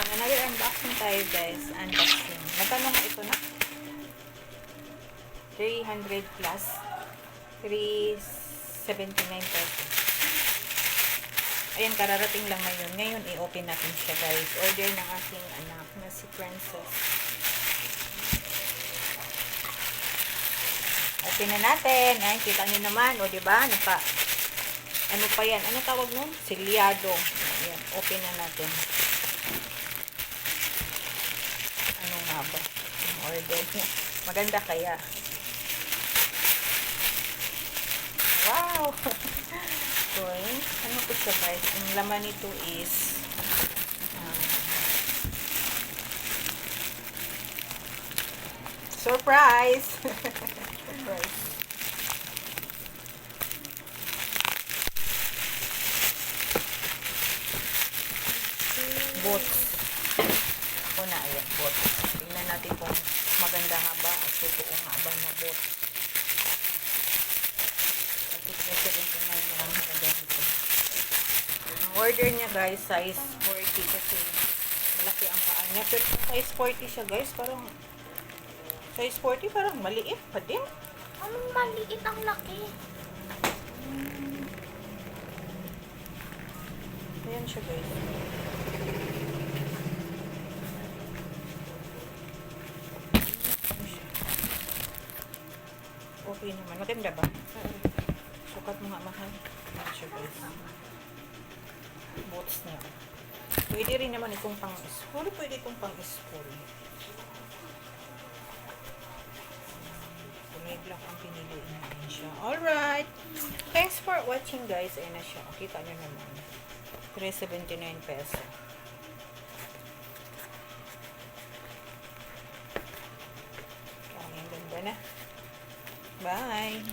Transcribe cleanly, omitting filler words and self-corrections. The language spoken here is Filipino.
Another unboxing tayo guys. Unboxing. Magkano nga ito na? 300 plus. 379 pesos. Ayan, kararating lang ngayon. Ngayon, i-open natin siya guys. Order ng aking anak na si Princess. Open na natin. Ayan, kita nyo naman. O, diba? Ano pa yan? Ano tawag nun? Silyado. Ayan, open na natin. Ano nga ba? Ang order niya. Maganda kaya. Wow! Okay. Ano po siya guys? Ang laman nito is surprise! Surprise. Bots. Ako na, ayan, bots. Tingnan natin kung maganda nga ba at totoo nga ba na bots. At ito rin na yung maganda nito. Ang order niya guys, size 40 kasi malaki ang paa niya. Pero size 40 siya guys, parang size 40 parang maliit pa din. Anong maliit ang laki? Ayan siya guys. Okay naman. Maganda ba? Sukat mo nga mahal. Ayan siya guys. Boots niya. Pwede rin naman itong pang-school. Pwede itong pang-school. Kunig lang ang pinili namin siya. Alright. Thanks for watching guys. Ayan na siya. Kita nyo naman. 379 peso. Ang ganda na. Bye!